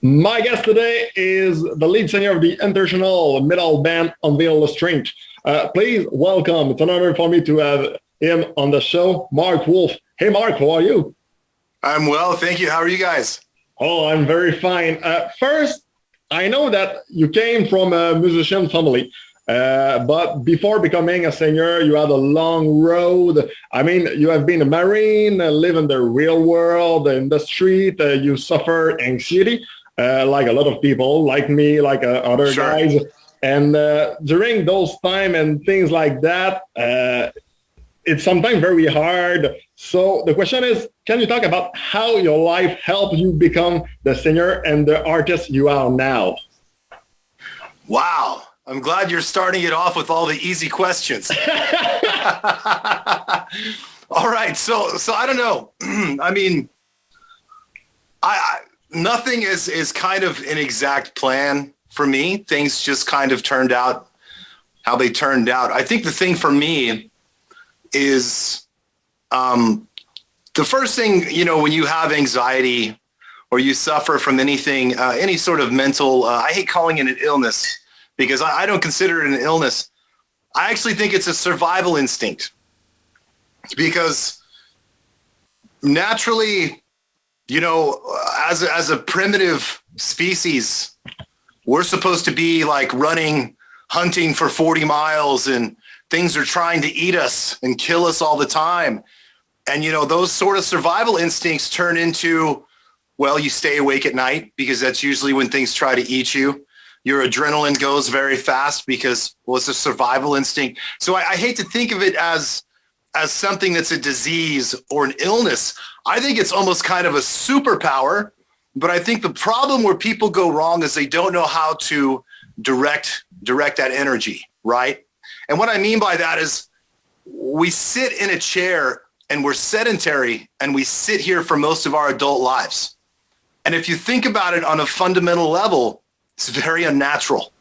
My guest today is the lead singer of the international metal band Unveil The Strength. Please welcome. It's an honor for me to have him on the show, Mark Wolfe. Hey, Mark, how are you? I'm well, thank you. How are you guys? Oh, I'm very fine. First, I know that you came from a musician family, but before becoming a singer, you had a long road. I mean, you have been a Marine, live in the real world, in the street. You suffer anxiety. Like a lot of people, like me, like other Sure. guys. And during those time and things like that, it's sometimes very hard. So the question is, can you talk about how your life helped you become the singer and the artist you are now? Wow. I'm glad you're starting it off with all the easy questions. All right. So I don't know. I mean, nothing is kind of an exact plan for me. Things just kind of turned out how they turned out. I think the thing for me is the first thing, when you have anxiety or you suffer from anything, any sort of mental, I hate calling it an illness because I don't consider it an illness. I actually think it's a survival instinct because naturally, as a primitive species, we're supposed to be like hunting for 40 miles and things are trying to eat us and kill us all the time. And, those sort of survival instincts turn into, well, you stay awake at night because that's usually when things try to eat you. Your adrenaline goes very fast because, well, it's a survival instinct. So I hate to think of it as something that's a disease or an illness. I think it's almost kind of a superpower, but I think the problem where people go wrong is they don't know how to direct that energy, right? And what I mean by that is we sit in a chair and we're sedentary and we sit here for most of our adult lives. And if you think about it on a fundamental level, it's very unnatural.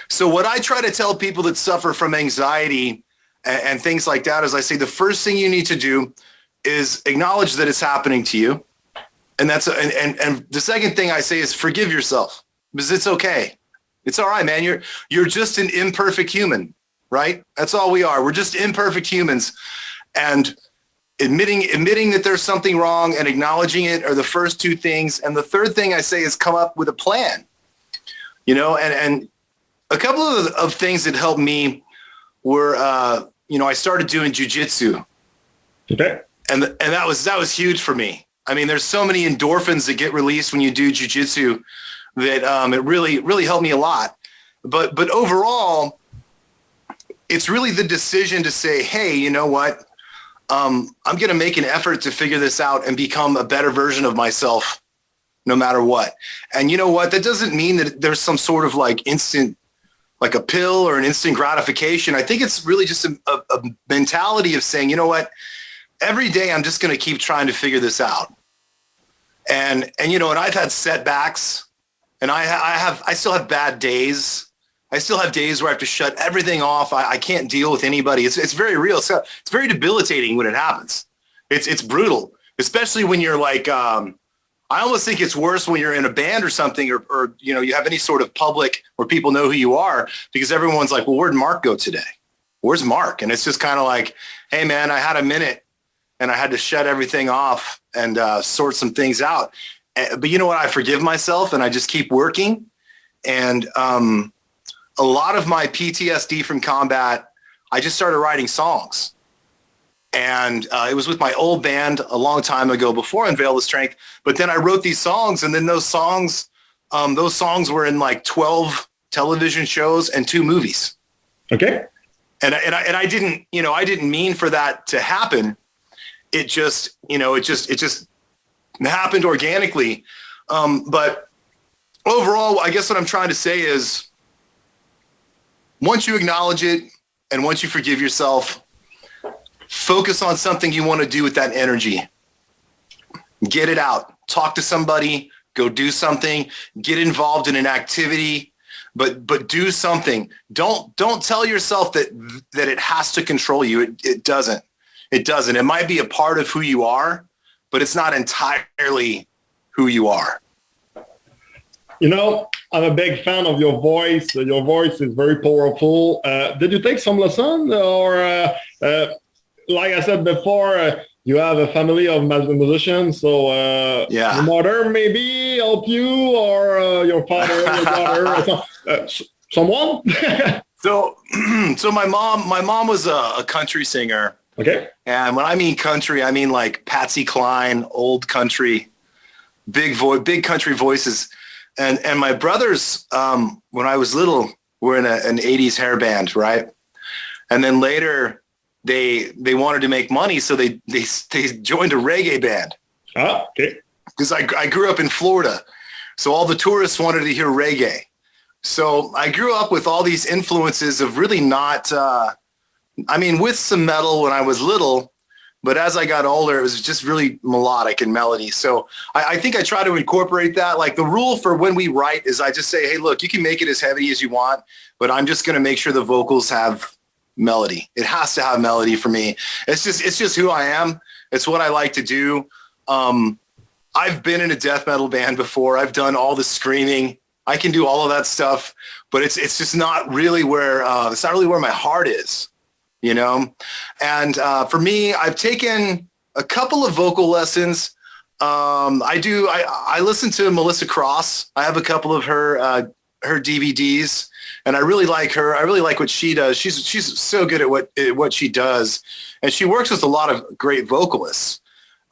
So what I try to tell people that suffer from anxiety and things like that is I say the first thing you need to do is acknowledge that it's happening to you. And and the second thing I say is forgive yourself because it's okay. It's all right, man. You're just an imperfect human, right? That's all we are. We're just imperfect humans. And admitting that there's something wrong and acknowledging it are the first two things. And the third thing I say is come up with a plan, and a couple of things that helped me were, I started doing jujitsu. Okay. And that was huge for me. I mean, there's so many endorphins that get released when you do jujitsu that it really helped me a lot. But overall, it's really the decision to say, hey, you know what? I'm going to make an effort to figure this out and become a better version of myself no matter what. And you know what? That doesn't mean that there's some sort of instant, like a pill or an instant gratification. I think it's really just a mentality of saying, you know what? Every day I'm just going to keep trying to figure this out. And I've had setbacks and I still have bad days. I still have days where I have to shut everything off. I can't deal with anybody. It's very real. It's very debilitating when it happens. It's brutal, especially when you're I almost think it's worse when you're in a band or something, or you have any sort of public where people know who you are, because everyone's like, well, where'd Mark go today? Where's Mark? And it's just kind of like, hey man, I had a minute and I had to shut everything off and sort some things out. But you know what? I forgive myself and I just keep working. And a lot of my PTSD from combat, I just started writing songs. And it was with my old band a long time ago before Unveil The Strength. But then I wrote these songs, and then those songs were in 12 television shows and 2 movies. Okay. And I didn't mean for that to happen. It just happened organically. But overall, I guess what I'm trying to say is once you acknowledge it and once you forgive yourself, focus on something you want to do with that energy. Get it out. Talk to somebody. Go do something. Get involved in an activity. But do something. Don't tell yourself that it has to control you. It doesn't. It doesn't. It might be a part of who you are, but it's not entirely who you are. You know, I'm a big fan of your voice. Your voice is very powerful. Did you take some lessons, or like I said before, you have a family of musicians, so your mother maybe help you, or your father, your daughter, or someone? So, so my mom was a country singer. Okay. And when I mean country, I mean like Patsy Cline, old country, big country voices. And my brothers, when I was little, were in an 80s hair band, right? And then later they wanted to make money, so they joined a reggae band. Ah, okay. Because I grew up in Florida, so all the tourists wanted to hear reggae. So I grew up with all these influences of really not, with some metal when I was little, but as I got older, it was just really melodic and melody. So I think I try to incorporate that. Like the rule for when we write is I just say, hey, look, you can make it as heavy as you want, but I'm just going to make sure the vocals have melody. It has to have melody for me. It's just who I am. It's what I like to do. I've been in a death metal band before. I've done all the screaming. I can do all of that stuff, but it's just not really where my heart is. You know, and for me, I've taken a couple of vocal lessons. I listen to Melissa Cross. I have a couple of her DVDs, and I really like her. I really like what she does. She's so good at what she does, and she works with a lot of great vocalists.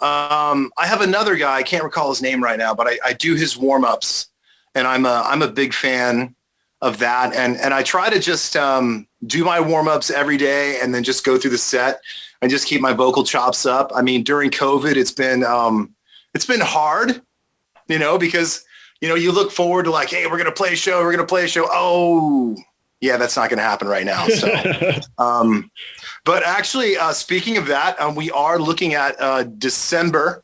I have another guy. I can't recall his name right now, but I do his warm-ups, and I'm a big fan of that. And I try to just do my warm-ups every day and then just go through the set and just keep my vocal chops up. I mean, during COVID, it's been hard, you know, because, you know, you look forward to like, hey, we're going to play a show. Oh, yeah, that's not going to happen right now. So, but actually, speaking of that, we are looking at December.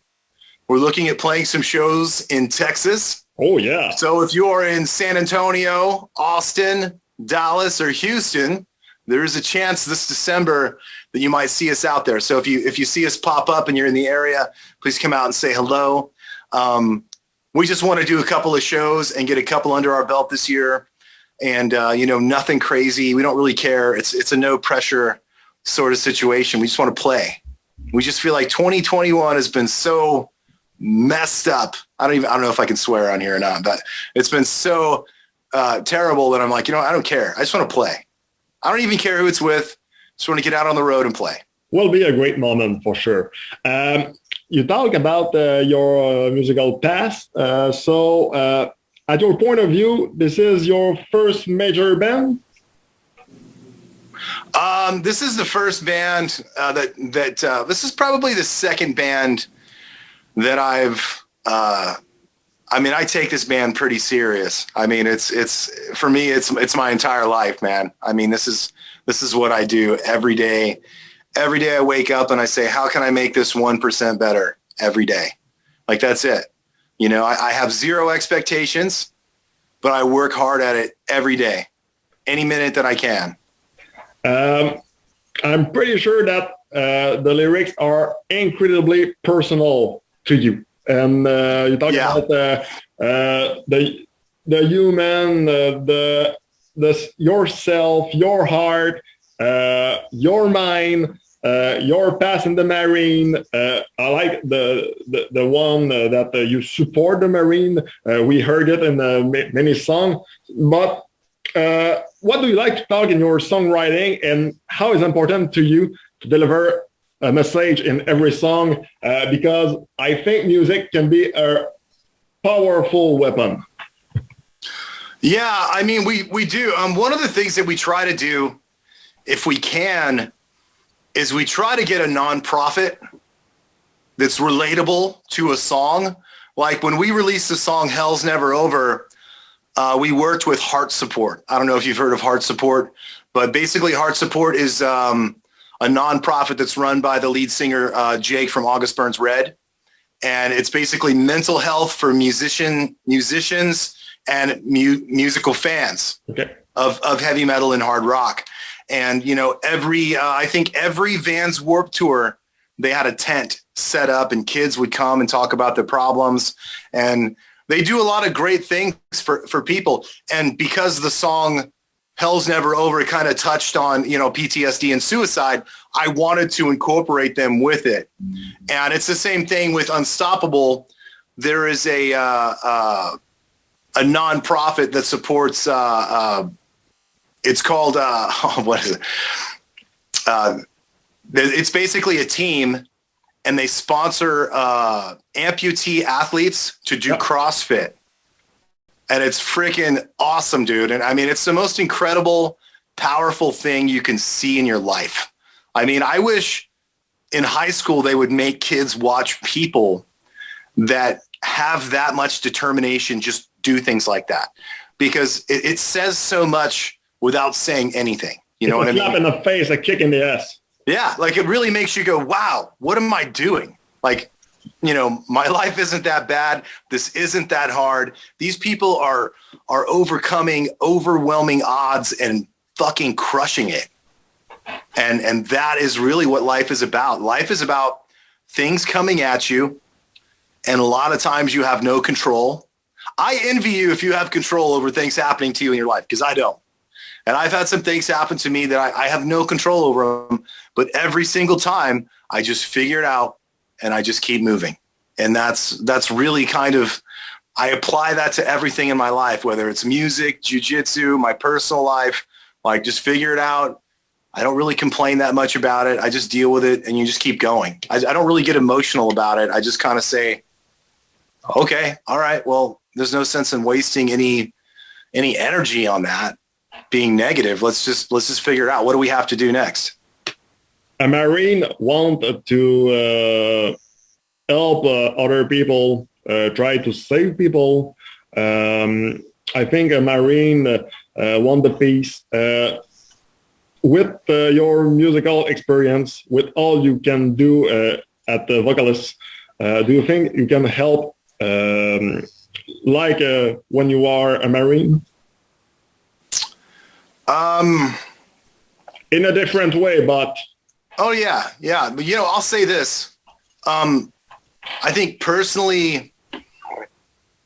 We're looking at playing some shows in Texas. Oh, yeah. So if you are in San Antonio, Austin, Dallas, or Houston, there is a chance this December that you might see us out there. So if you see us pop up and you're in the area, please come out and say hello. We just want to do a couple of shows and get a couple under our belt this year. And, nothing crazy. We don't really care. It's a no pressure sort of situation. We just want to play. We just feel like 2021 has been so messed up. I don't know if I can swear on here or not, but it's been so terrible that I'm like, I don't care. I just want to play. I don't even care who it's with. Just want to get out on the road and play. Will be a great moment for sure. You talk about your musical past. So at your point of view, this is your first major band? This is the first band this is probably the second band that I take this band pretty serious. I mean, it's for me, it's my entire life, man. I mean, this is what I do every day. Every day I wake up and I say, how can I make this 1% better every day? Like, that's it. I have zero expectations, but I work hard at it every day, any minute that I can. I'm pretty sure that the lyrics are incredibly personal to you. And you talk about the human, the yourself, your heart, your mind, your past in the Marine. I like the one that you support the Marine. We heard it in many songs. But what do you like to talk in your songwriting, and how is it important to you to deliver a message in every song? Because I think music can be a powerful weapon. Yeah, I mean, we do. One of the things that we try to do, if we can, is we try to get a nonprofit that's relatable to a song. Like when we released the song Hell's Never Over, we worked with Heart Support. I don't know if you've heard of Heart Support, but basically Heart Support is a nonprofit that's run by the lead singer, Jake from August Burns Red. And it's basically mental health for musicians and musical fans of heavy metal and hard rock. And, I think every Vans Warped Tour, they had a tent set up and kids would come and talk about their problems. And They do a lot of great things for people. And because the song Hell's Never Over kind of touched on, you know, PTSD and suicide, I wanted to incorporate them with it. And it's the same thing with Unstoppable. There is a nonprofit that supports, it's called, what is it? It's basically a team, and they sponsor amputee athletes to do CrossFit. And it's freaking awesome, dude. And I mean, it's the most incredible, powerful thing you can see in your life. I mean, I wish in high school they would make kids watch people that have that much determination just do things like that, because it says so much without saying anything. You know what I mean? A slap in the face, a kick in the ass. Yeah, like it really makes you go, wow, what am I doing? Like, you know, my life isn't that bad. This isn't that hard. These people are overcoming overwhelming odds and fucking crushing it. And that is really what life is about. Life is about things coming at you, and a lot of times you have no control. I envy you if you have control over things happening to you in your life, because I don't. And I've had some things happen to me that I have no control over them, but every single time I just figure it out and I just keep moving. And that's really kind of, I apply that to everything in my life, whether it's music, jiu-jitsu, my personal life, like just figure it out. I don't really complain that much about it. I just deal with it, and you just keep going. I don't really get emotional about it. I just kind of say, okay, all right, well, there's no sense in wasting any energy on that being negative. Let's just figure it out. What do we have to do next? A Marine want to help other people, try to save people. I think a Marine want the peace. With your musical experience, with all you can do at the vocalist, do you think you can help like when you are a Marine? In a different way, but... Oh, yeah. But, you know, I'll say this. I think personally,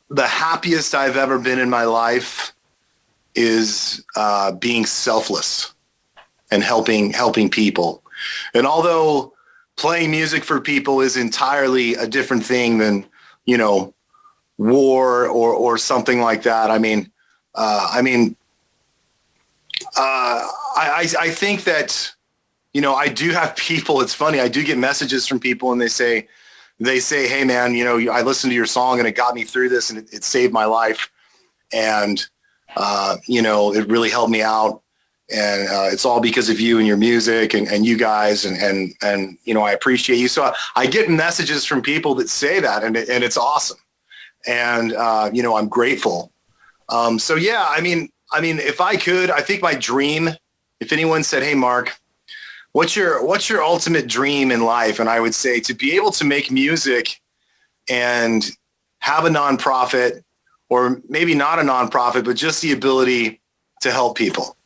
the happiest I've ever been in my life is being selfless and helping people. And although playing music for people is entirely a different thing than, you know, war or something like that. I think that, you know, I do have people, it's funny, I do get messages from people, and they say, hey man, you know, I listened to your song and it got me through this, and it saved my life. And, you know, it really helped me out. And it's all because of you and your music and you guys. And, you know, I appreciate you. So I get messages from people that say that, and it's awesome. And, you know, I'm grateful. So yeah, I mean, if I could, I think my dream, if anyone said, hey, Mark, what's your ultimate dream in life? And I would say to be able to make music and have a nonprofit, or maybe not a nonprofit, but just the ability to help people.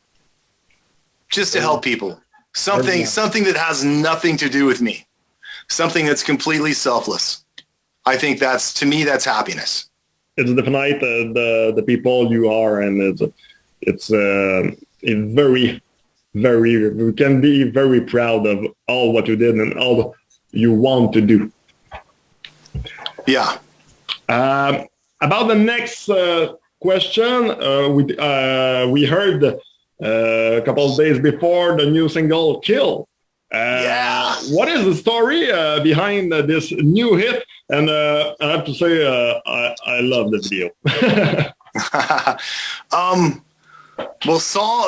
Just to help people. Something that has nothing to do with me. Something that's completely selfless. I think to me, that's happiness. It's definitely the people you are, and it's very, very, you can be very proud of all what you did and all you want to do. Yeah. About the next question, we heard a couple of days before the new single "Kill." Yeah. What is the story behind this new hit? And I have to say, I love the video. Well,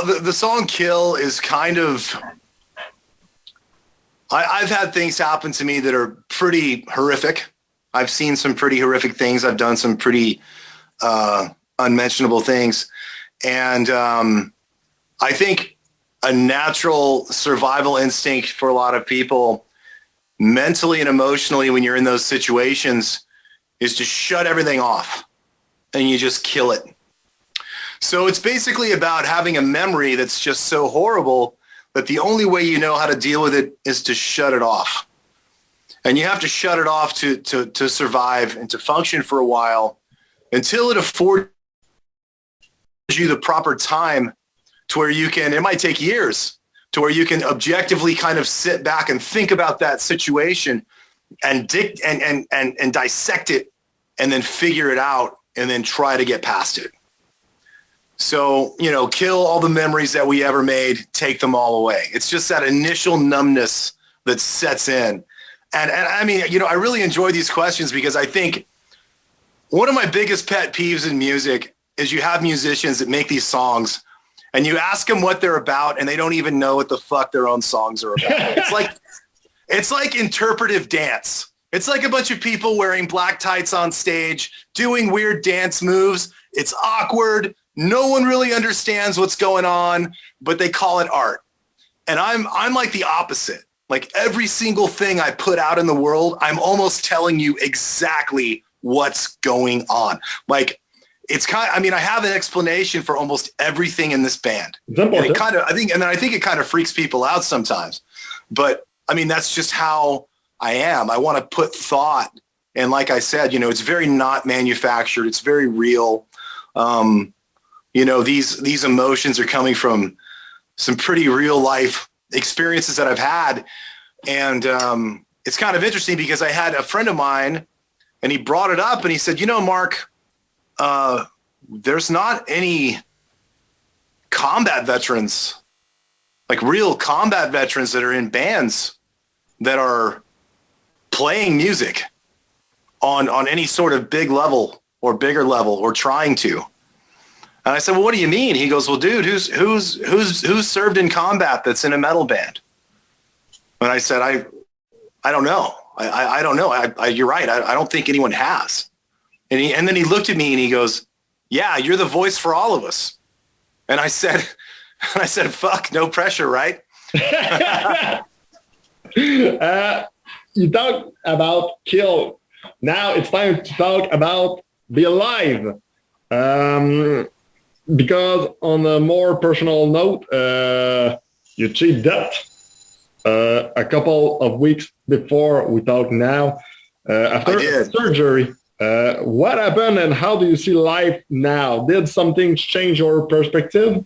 the song "Kill" is kind of. I've had things happen to me that are pretty horrific. I've seen some pretty horrific things. I've done some pretty unmentionable things, and I think a natural survival instinct for a lot of people, mentally and emotionally, when you're in those situations, is to shut everything off and you just kill it. So it's basically about having a memory that's just so horrible that the only way you know how to deal with it is to shut it off. And you have to shut it off to survive and to function for a while. until it affords you the proper time to where you can, it might take years, to where you can objectively kind of sit back and think about that situation and dissect it and then figure it out and then try to get past it. So, kill all the memories that we ever made, take them all away. It's just that initial numbness that sets in. And I mean, I really enjoy these questions because I think one of my biggest pet peeves in music is you have musicians that make these songs and you ask them what they're about and they don't even know what the fuck their own songs are about. It's like interpretive dance. It's like a bunch of people wearing black tights on stage, doing weird dance moves. It's awkward. No one really understands what's going on, but they call it art. And I'm like the opposite. Like every single thing I put out in the world, I'm almost telling you exactly what's going on. Like I have an explanation for almost everything in this band. And I think it kind of freaks people out sometimes. But I mean, that's just how I am. I want to put thought. And like I said, it's very not manufactured. It's very real. These emotions are coming from some pretty real life experiences that I've had. And it's kind of interesting because I had a friend of mine and he brought it up and he said, Mark, there's not any combat veterans, like real combat veterans that are in bands that are playing music on any sort of big level or bigger level or trying to. And I said, well, what do you mean? He goes, well, dude, who's served in combat that's in a metal band? And I said, I don't know. I don't know. You're right. I don't think anyone has. And then he looked at me and he goes, yeah, you're the voice for all of us. And I said, fuck, no pressure, right? You talk about kill. Now it's time to talk about be alive. Because on a more personal note, you achieved that a couple of weeks before we talk now. After surgery, what happened and how do you see life now? Did something change your perspective?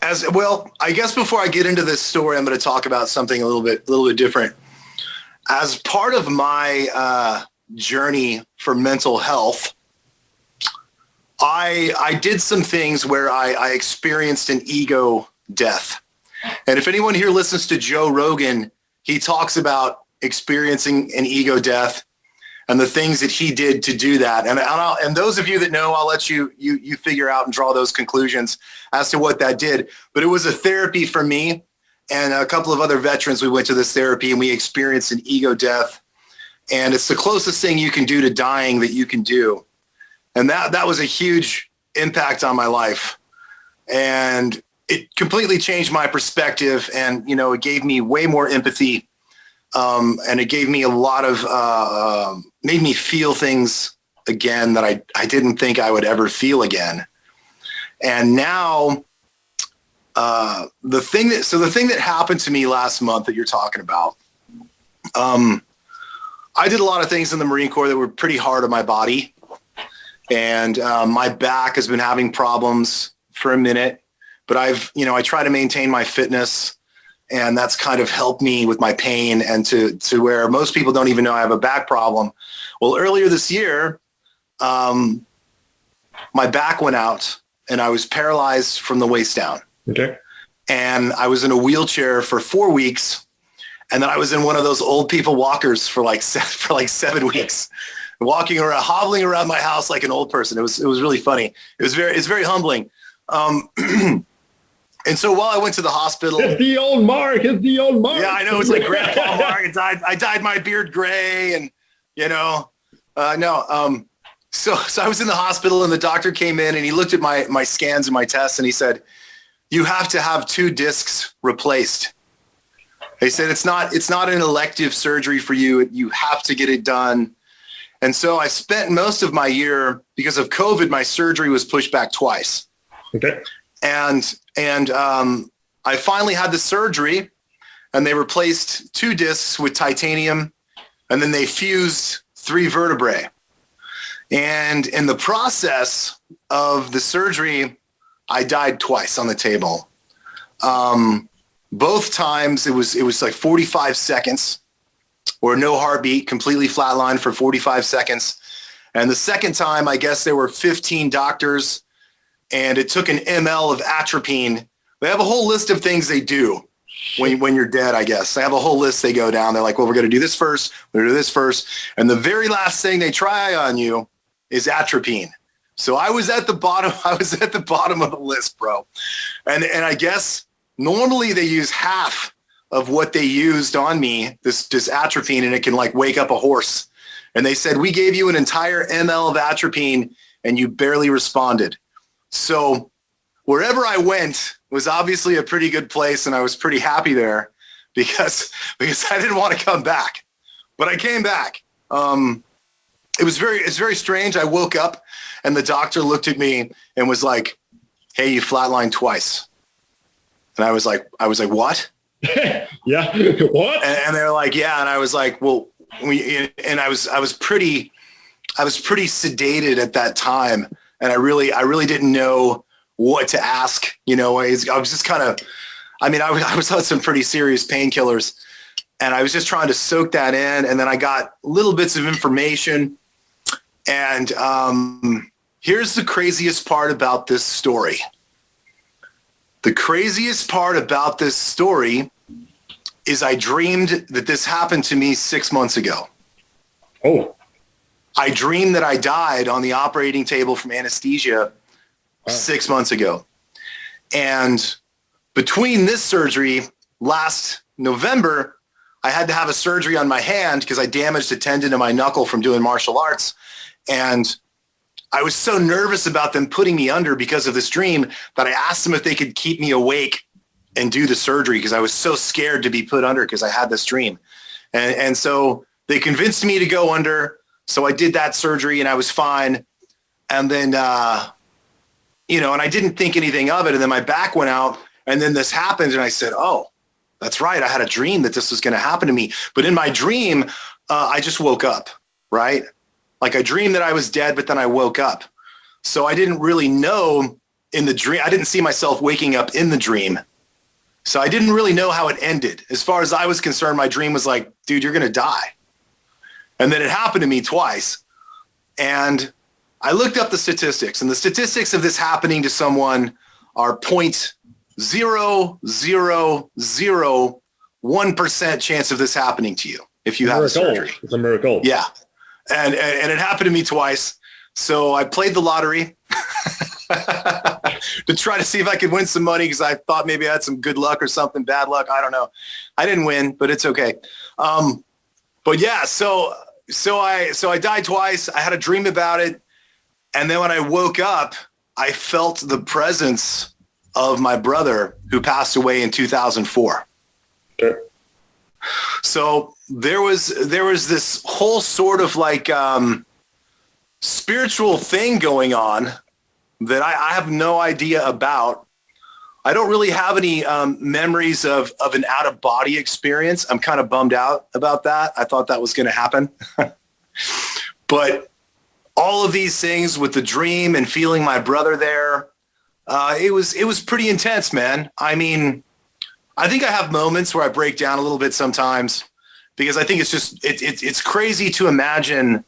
As well, I guess before I get into this story, I'm going to talk about something a little bit different. As part of my journey for mental health, I did some things where I experienced an ego death. And if anyone here listens to Joe Rogan, he talks about experiencing an ego death and the things that he did to do that. And those of you that know, I'll let you figure out and draw those conclusions as to what that did. But it was a therapy for me and a couple of other veterans. We went to this therapy and we experienced an ego death. And it's the closest thing you can do to dying that you can do. And that was a huge impact on my life. And it completely changed my perspective. And, it gave me way more empathy. And it gave me a lot of, made me feel things again that I didn't think I would ever feel again. And now, the thing that happened to me last month that you're talking about, I did a lot of things in the Marine Corps that were pretty hard on my body. And my back has been having problems for a minute, but I try to maintain my fitness, and that's kind of helped me with my pain and to where most people don't even know I have a back problem. Well, earlier this year, my back went out and I was paralyzed from the waist down. Okay. And I was in a wheelchair for 4 weeks. And then I was in one of those old people walkers for like 7 weeks. Walking around, hobbling around my house like an old person. It was really funny. It's very humbling. And so while I went to the hospital, it's the old Mark. Yeah, I know. It's like Grandpa Mark. I dyed my beard gray, and So I was in the hospital, and the doctor came in, and he looked at my scans and my tests, and he said, "You have to have 2 discs replaced." He said, "It's not an elective surgery for you. You have to get it done." And so I spent most of my year, because of COVID, my surgery was pushed back twice. Okay. And I finally had the surgery, and they replaced 2 discs with titanium, and then they fused 3 vertebrae. And in the process of the surgery, I died twice on the table. Both times it was like 45 seconds or no heartbeat, completely flatlined for 45 seconds. And the second time, I guess there were 15 doctors and it took an ml of atropine. They have a whole list of things they do when you're dead, I guess. They have a whole list they go down. They're like, well, we're going to do this first. We're going to do this first. And the very last thing they try on you is atropine. So I was at the bottom. I was at the bottom of the list, bro. And I guess normally they use half of what they used on me, this atropine, and it can like wake up a horse. And they said, we gave you an entire ml of atropine and you barely responded. So wherever I went was obviously a pretty good place, and I was pretty happy there because I didn't want to come back. But I came back. It's very strange. I woke up and the doctor looked at me and was like, hey, you flatlined twice. And I was like, what? Yeah. What? And they were like, yeah. And I was like, well, I was pretty sedated at that time. And I really didn't know what to ask. You know, I was just kind of, I was on some pretty serious painkillers and I was just trying to soak that in. And then I got little bits of information. And here's the craziest part about this story. The craziest part about this story is I dreamed that this happened to me 6 months ago. Oh. I dreamed that I died on the operating table from anesthesia 6 months ago. And between this surgery last November, I had to have a surgery on my hand because I damaged a tendon in my knuckle from doing martial arts. And I was so nervous about them putting me under because of this dream that I asked them if they could keep me awake and do the surgery because I was so scared to be put under because I had this dream. And so they convinced me to go under. So I did that surgery and I was fine. And then, and I didn't think anything of it. And then my back went out and then this happened. And I said, oh, that's right. I had a dream that this was going to happen to me. But in my dream, I just woke up, right? Like I dreamed that I was dead, but then I woke up. So I didn't really know in the dream. I didn't see myself waking up in the dream. So I didn't really know how it ended. As far as I was concerned, my dream was like, dude, you're going to die. And then it happened to me twice. And I looked up the statistics, and the statistics of this happening to someone are 0.0001% chance of this happening to you if you have a surgery. It's a miracle. Yeah. And it happened to me twice. So I played the lottery to try to see if I could win some money because I thought maybe I had some good luck or something, bad luck. I don't know. I didn't win, but it's okay. But yeah, so I died twice. I had a dream about it. And then when I woke up, I felt the presence of my brother who passed away in 2004. Okay. So there was this whole sort of like spiritual thing going on that I have no idea about. I don't really have any memories of an out-of-body experience. I'm kind of bummed out about that. I thought that was going to happen. But all of these things with the dream and feeling my brother there, it was pretty intense, man. I mean, I think I have moments where I break down a little bit sometimes because I think it's just, it's crazy to imagine.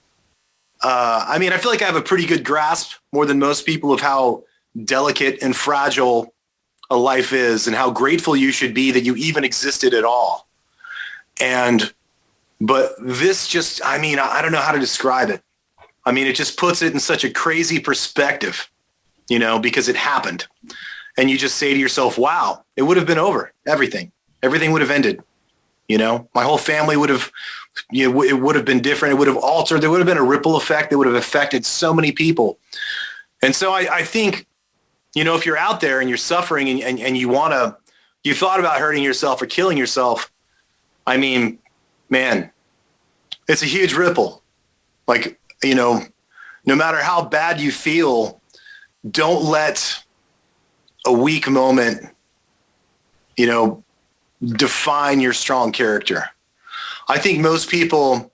I mean, I feel like I have a pretty good grasp more than most people of how delicate and fragile a life is and how grateful you should be that you even existed at all. But this just, I mean, I don't know how to describe it. I mean, it just puts it in such a crazy perspective, because it happened. And you just say to yourself, wow, it would have been over. Everything would have ended. My whole family would have, it would have been different. It would have altered. There would have been a ripple effect that would have affected so many people. And so I think, if you're out there and you're suffering and you thought about hurting yourself or killing yourself, I mean, man, it's a huge ripple. Like, no matter how bad you feel, don't let a weak moment, define your strong character. I think most people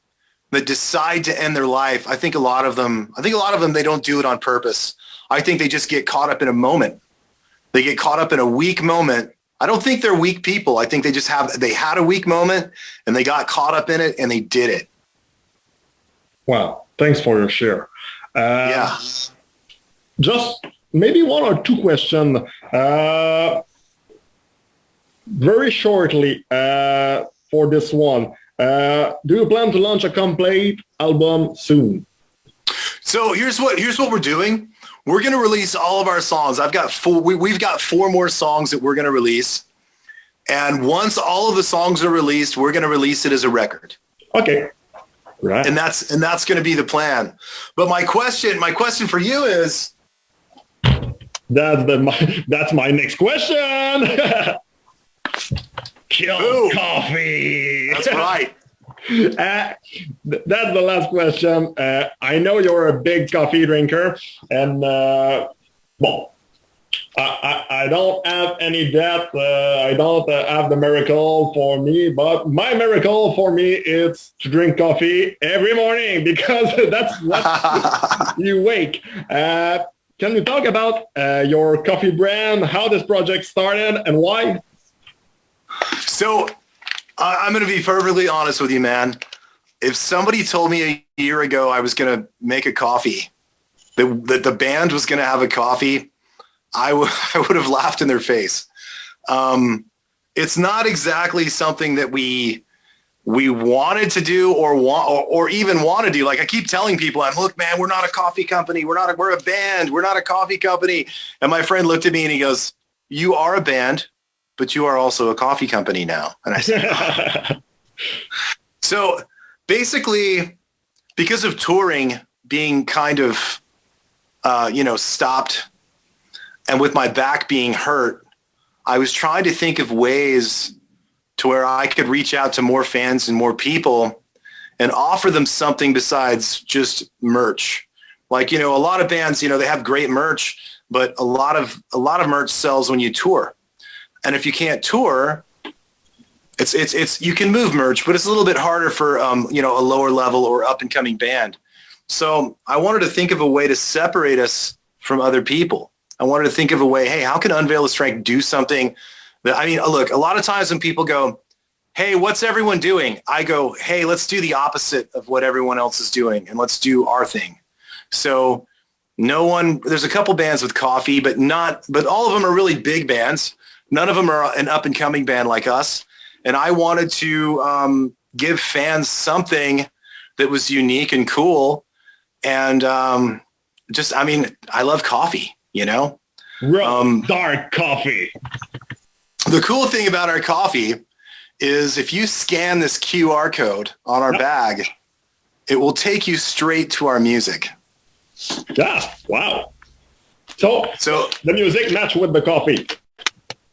that decide to end their life, I think a lot of them, they don't do it on purpose. I think they just get caught up in a moment. They get caught up in a weak moment. I don't think they're weak people. I think they had a weak moment and they got caught up in it and they did it. Wow. Thanks for your share. Yeah. Just maybe one or two questions. Very shortly for this one. Do you plan to launch a complete album soon? So here's what we're doing. We're going to release all of our songs. We've got 4 more songs that we're going to release. And once all of the songs are released, we're going to release it as a record. Okay. Right. And that's going to be the plan. But my question for you is, that's my next question. Kill coffee. That's right. That's the last question. I know you're a big coffee drinker, and I don't have any debt. I don't have the miracle for me, but my miracle for me is to drink coffee every morning because that's what you wake. Can you talk about your coffee brand, how this project started, and why? So I'm going to be perfectly honest with you, man. If somebody told me a year ago I was going to make a coffee, that the band was going to have a coffee, I would have laughed in their face. It's not exactly something that we wanted to do or even want to do. Like I keep telling people, look, man, we're not a coffee company. We're a band. We're not a coffee company. And my friend looked at me and he goes, "You are a band, but you are also a coffee company now." And I said, "Oh." So basically, because of touring being kind of, stopped, and with my back being hurt, I was trying to think of ways to where I could reach out to more fans and more people and offer them something besides just merch. Like, a lot of bands, they have great merch, but a lot of merch sells when you tour. And if you can't tour, it's you can move merch, but it's a little bit harder for a lower level or up and coming band. So I wanted to think of a way to separate us from other people. I wanted to think of a way, hey, how can Unveil The Strength do something that, look, a lot of times when people go, "Hey, what's everyone doing?" I go, "Hey, let's do the opposite of what everyone else is doing and let's do our thing." So there's a couple bands with coffee, but all of them are really big bands. None of them are an up and coming band like us. And I wanted to give fans something that was unique and cool. And I love coffee, dark coffee. The cool thing about our coffee is if you scan this QR code on our bag, it will take you straight to our music. Yeah, wow. So the music match with the coffee.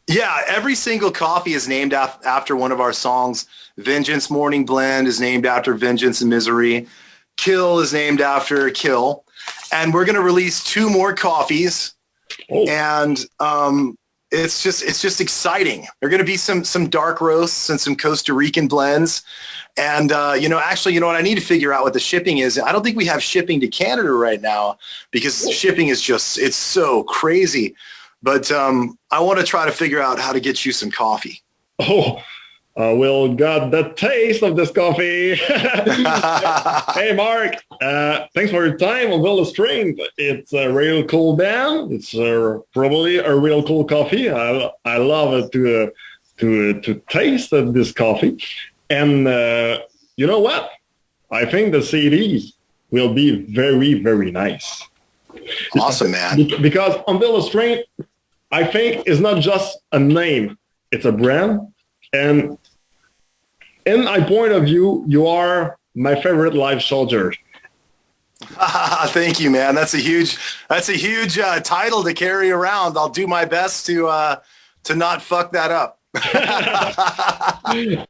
Yeah, every single coffee is named after one of our songs. Vengeance Morning Blend is named after Vengeance and Misery. Kill is named after Kill. And we're going to release 2 more coffees. Oh. And it's just exciting. There are going to be some dark roasts and some Costa Rican blends. And, actually, you know what? I need to figure out what the shipping is. I don't think we have shipping to Canada right now because shipping is it's so crazy. But I want to try to figure out how to get you some coffee. Oh, we'll got the taste of this coffee. Hey, Mark, thanks for your time. Unveil The Strength. It's a real cool band. It's probably a real cool coffee. I love it to taste this coffee. And you know what? I think the CDs will be very, very nice. Awesome, man. Because Unveil The Strength, I think, is not just a name. It's a brand. And in my point of view, you are my favorite live soldier. Thank you, man. That's a huge title to carry around. I'll do my best to not fuck that up.